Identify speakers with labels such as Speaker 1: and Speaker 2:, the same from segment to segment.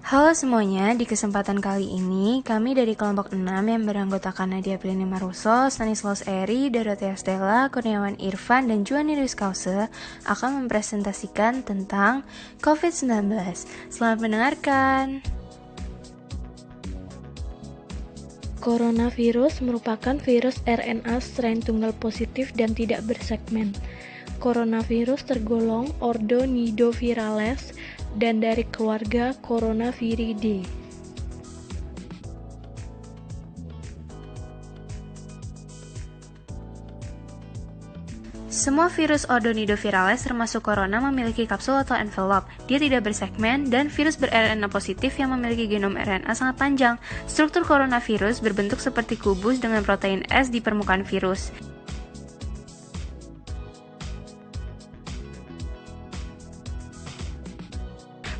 Speaker 1: Halo semuanya, di kesempatan kali ini kami dari kelompok 6 yang beranggotakan Nadia Prilini Maruso, Stanislaus Eri, Dorothea Stella, Kurniawan Irfan, dan Juani Luis Kause akan mempresentasikan tentang COVID-19. Selamat mendengarkan.
Speaker 2: Coronavirus merupakan virus RNA strain tunggal positif dan tidak bersegmen. Coronavirus tergolong ordo Nidovirales dan dari keluarga Coronaviridae.
Speaker 1: Semua virus ordo Nidovirales termasuk corona memiliki kapsul atau envelope. Dia tidak bersegmen dan virus ber-RNA positif yang memiliki genom RNA sangat panjang. Struktur coronavirus berbentuk seperti kubus dengan protein S di permukaan virus.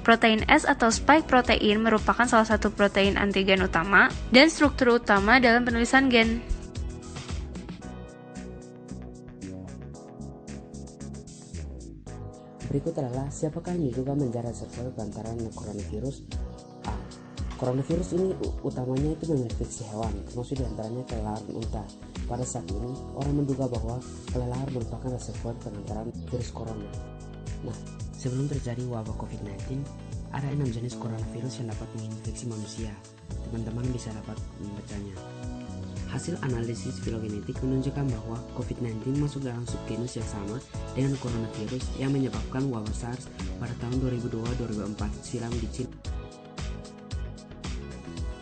Speaker 1: Protein S atau spike protein merupakan salah satu protein antigen utama dan struktur utama dalam penulisan gen.
Speaker 3: Berikut adalah siapakah yang diduga menjadi survival bantaran coronavirus. Coronavirus ini utamanya itu menginfeksi hewan, termasuk diantaranya kelelawar dan unta. Pada saat ini, orang menduga bahwa kelelawar merupakan reservoir pengantaran virus corona. Nah, sebelum terjadi wabah COVID-19, ada 6 jenis coronavirus yang dapat menginfeksi manusia. Teman-teman bisa dapat membacanya. Hasil analisis filogenetik menunjukkan bahwa COVID-19 masuk dalam subgenus yang sama dengan coronavirus yang menyebabkan wabah SARS pada tahun 2002-2004 silam di China.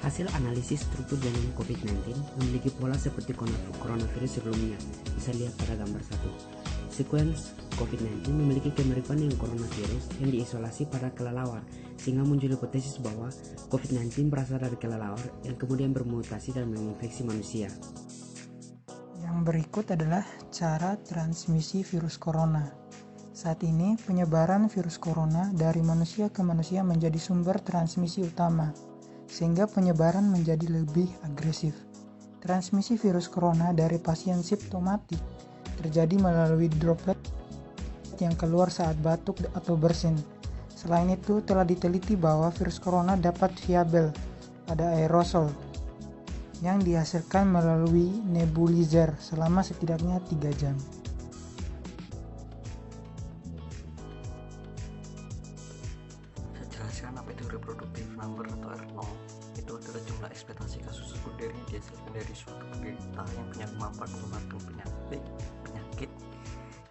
Speaker 3: Hasil analisis struktur genom COVID-19 memiliki pola seperti coronavirus sebelumnya. Bisa lihat pada gambar 1. Sequence COVID-19 memiliki kemiripan dengan coronavirus yang diisolasi pada kelelawar, sehingga muncul hipotesis bahwa COVID-19 berasal dari kelelawar yang kemudian bermutasi dan menginfeksi manusia.
Speaker 4: Yang berikut adalah cara transmisi virus corona. Saat ini, penyebaran virus corona dari manusia ke manusia menjadi sumber transmisi utama, sehingga penyebaran menjadi lebih agresif. Transmisi virus corona dari pasien simptomatik terjadi melalui droplet yang keluar saat batuk atau bersin. Selain itu, telah diteliti bahwa virus corona dapat viabel pada aerosol yang dihasilkan melalui nebulizer selama setidaknya 3 jam.
Speaker 5: Saya jelaskan apa itu reproductive number atau R0. Itu adalah jumlah ekspektasi kasus sekunder yang dihasilkan dari suatu penderita yang punya kemampuan menyebarkan penyakit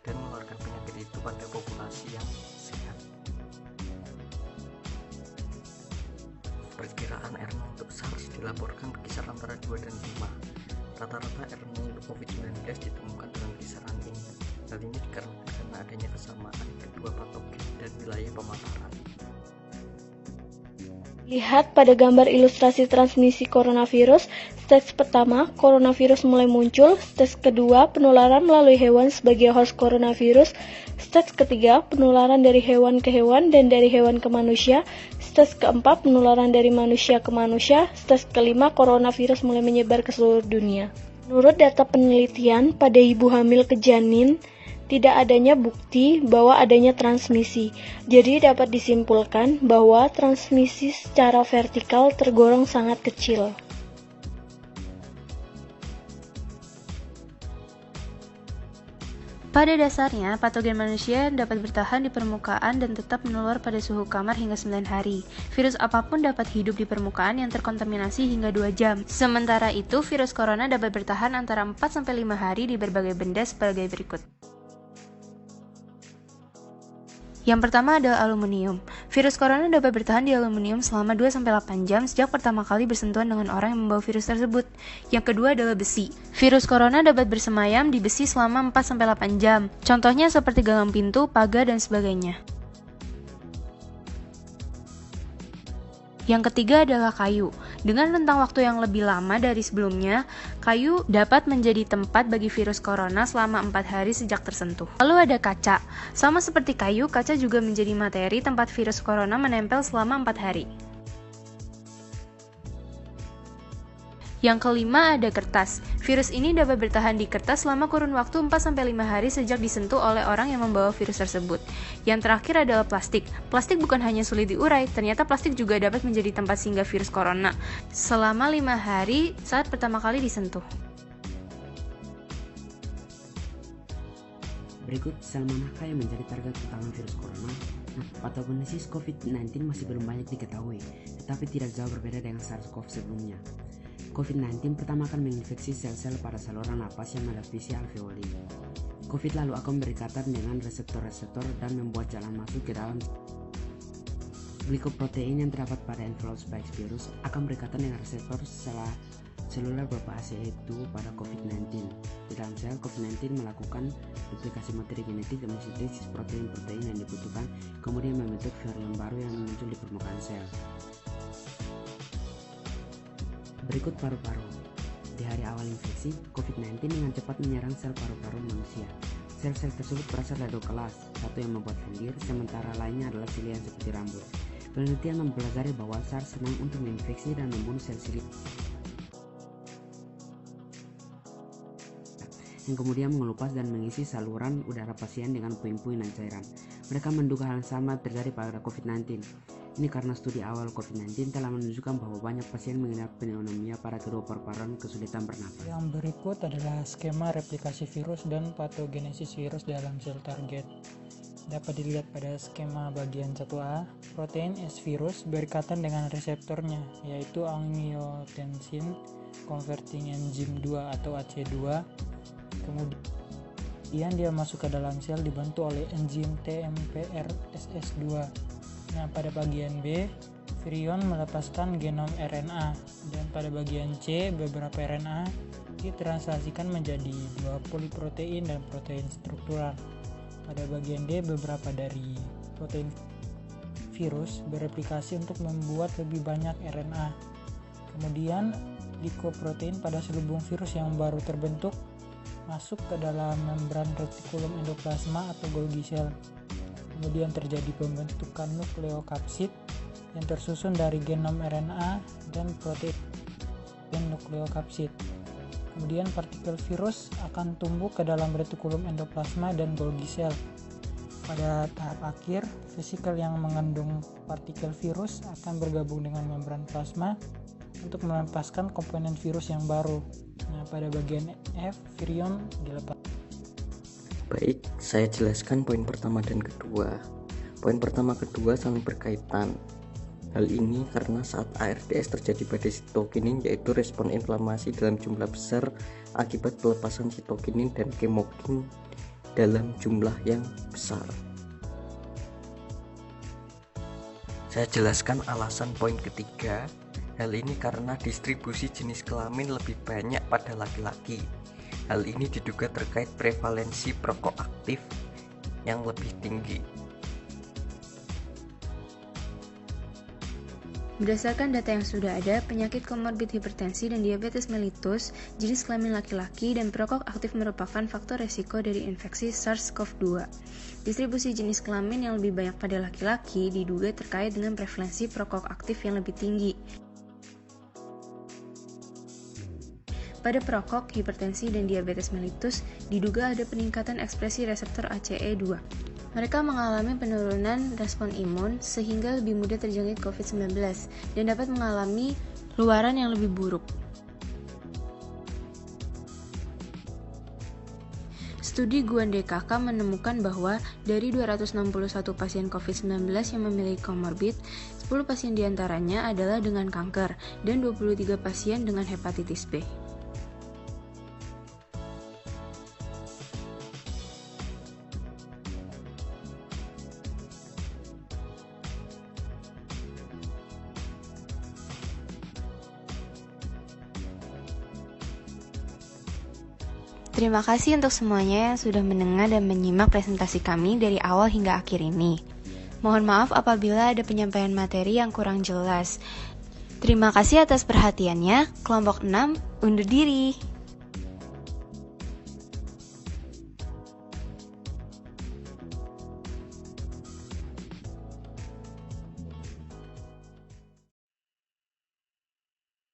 Speaker 5: dan mengeluarkan penyakit itu pada populasi yang sehat. Perkiraan R0 untuk SARS dilaporkan berkisar antara 2 dan 5. Rata-rata R0 untuk COVID-19 ditemukan dalam kisaran ini. Hal ini dikarenakan karena adanya kesamaan kedua patogen dan wilayah pemaparan.
Speaker 2: Lihat pada gambar ilustrasi transmisi coronavirus. Stage pertama, coronavirus mulai muncul. Stage kedua, penularan melalui hewan sebagai host coronavirus. Stage ketiga, penularan dari hewan ke hewan dan dari hewan ke manusia. Stage keempat, penularan dari manusia ke manusia. Stage kelima, coronavirus mulai menyebar ke seluruh dunia. Menurut data penelitian pada ibu hamil ke janin, tidak adanya bukti bahwa adanya transmisi. Jadi dapat disimpulkan bahwa transmisi secara vertikal tergolong sangat kecil.
Speaker 1: Pada dasarnya, patogen manusia dapat bertahan di permukaan dan tetap menular pada suhu kamar hingga 9 hari. Virus apapun dapat hidup di permukaan yang terkontaminasi hingga 2 jam. Sementara itu, virus corona dapat bertahan antara 4-5 hari di berbagai benda sebagai berikut. Yang pertama adalah aluminium. Virus corona dapat bertahan di aluminium selama 2-8 jam sejak pertama kali bersentuhan dengan orang yang membawa virus tersebut. Yang kedua adalah besi. Virus corona dapat bersemayam di besi selama 4-8 jam. Contohnya seperti gagang pintu, pagar, dan sebagainya. Yang ketiga adalah kayu. Dengan rentang waktu yang lebih lama dari sebelumnya, kayu dapat menjadi tempat bagi virus corona selama 4 hari sejak tersentuh. Lalu ada kaca. Sama seperti kayu, kaca juga menjadi materi tempat virus corona menempel selama 4 hari. Yang kelima ada kertas. Virus ini dapat bertahan di kertas selama kurun waktu 4-5 hari sejak disentuh oleh orang yang membawa virus tersebut. Yang terakhir adalah plastik. Plastik bukan hanya sulit diurai, ternyata plastik juga dapat menjadi tempat singgah virus corona selama 5 hari saat pertama kali disentuh.
Speaker 3: Berikut sel manakah yang menjadi target utama virus corona? Patogenesis COVID-19 masih belum banyak diketahui, tetapi tidak jauh berbeda dengan SARS-CoV sebelumnya. COVID-19 pertama akan menginfeksi sel-sel pada saluran napas yang melapisi alveoli. COVID lalu akan berikatan dengan reseptor-reseptor dan membuat jalan masuk ke dalam. Glikoprotein yang terdapat pada envelop spike virus akan berikatan dengan reseptor seluler berupa ACE2 pada COVID-19. Di dalam sel, COVID-19 melakukan duplikasi materi genetik dan mensintesis protein-protein yang dibutuhkan, kemudian membentuk varian baru yang muncul di permukaan sel. Berikut paru-paru. Di hari awal infeksi, COVID-19 dengan cepat menyerang sel paru-paru manusia. Sel-sel tersebut berasal dari 2 kelas, satu yang membuat lendir, sementara lainnya adalah silia yang seperti rambut. Penelitian mempelajari bahwa SARS senang untuk menginfeksi dan membunuh sel silia yang kemudian mengelupas dan mengisi saluran udara pasien dengan puing-puing dan cairan. Mereka menduga hal yang sama terjadi pada COVID-19. Ini karena studi awal COVID-19 telah menunjukkan bahwa banyak pasien mengidap pneumonia pada kedua paru-paru dan kesulitan bernafas.
Speaker 4: Yang berikut adalah skema replikasi virus dan patogenesis virus dalam sel target. Dapat dilihat pada skema bagian 1A, protein S virus berikatan dengan reseptornya, yaitu angiotensin converting enzyme 2 atau AC2. Kemudian dia masuk ke dalam sel dibantu oleh enzim TMPRSS2. Nah, pada bagian B, virion melepaskan genom RNA, dan pada bagian C, beberapa RNA ditranslasikan menjadi 2 poliprotein dan protein struktural. Pada bagian D, beberapa dari protein virus bereplikasi untuk membuat lebih banyak RNA. Kemudian, glikoprotein pada selubung virus yang baru terbentuk masuk ke dalam membran retikulum endoplasma atau Golgi cell. Kemudian terjadi pembentukan nukleokapsid yang tersusun dari genom RNA dan protein nukleokapsid. Kemudian partikel virus akan tumbuh ke dalam retikulum endoplasma dan Golgi cell. Pada tahap akhir, vesikel yang mengandung partikel virus akan bergabung dengan membran plasma untuk melepaskan komponen virus yang baru. Nah, pada bagian F, virion dilepas.
Speaker 5: Baik, saya jelaskan poin pertama dan kedua. Poin pertama kedua saling berkaitan. Hal ini karena saat ARDS terjadi pada sitokinin, yaitu respon inflamasi dalam jumlah besar akibat pelepasan sitokinin dan kemokin dalam jumlah yang besar. Saya jelaskan alasan poin ketiga. Hal ini karena distribusi jenis kelamin lebih banyak pada laki-laki. Hal ini diduga terkait prevalensi perokok aktif yang lebih tinggi.
Speaker 1: Berdasarkan data yang sudah ada, penyakit komorbid hipertensi dan diabetes mellitus, jenis kelamin laki-laki, dan perokok aktif merupakan faktor resiko dari infeksi SARS-CoV-2. Distribusi jenis kelamin yang lebih banyak pada laki-laki diduga terkait dengan prevalensi perokok aktif yang lebih tinggi. Pada perokok, hipertensi, dan diabetes mellitus, diduga ada peningkatan ekspresi reseptor ACE2. Mereka mengalami penurunan respon imun sehingga lebih mudah terjangkit COVID-19 dan dapat mengalami luaran yang lebih buruk. Studi Guan DKK menemukan bahwa dari 261 pasien COVID-19 yang memiliki komorbid, 10 pasien diantaranya adalah dengan kanker dan 23 pasien dengan hepatitis B. Terima kasih untuk semuanya yang sudah mendengar dan menyimak presentasi kami dari awal hingga akhir ini. Mohon maaf apabila ada penyampaian materi yang kurang jelas. Terima kasih atas perhatiannya. Kelompok 6 undur diri.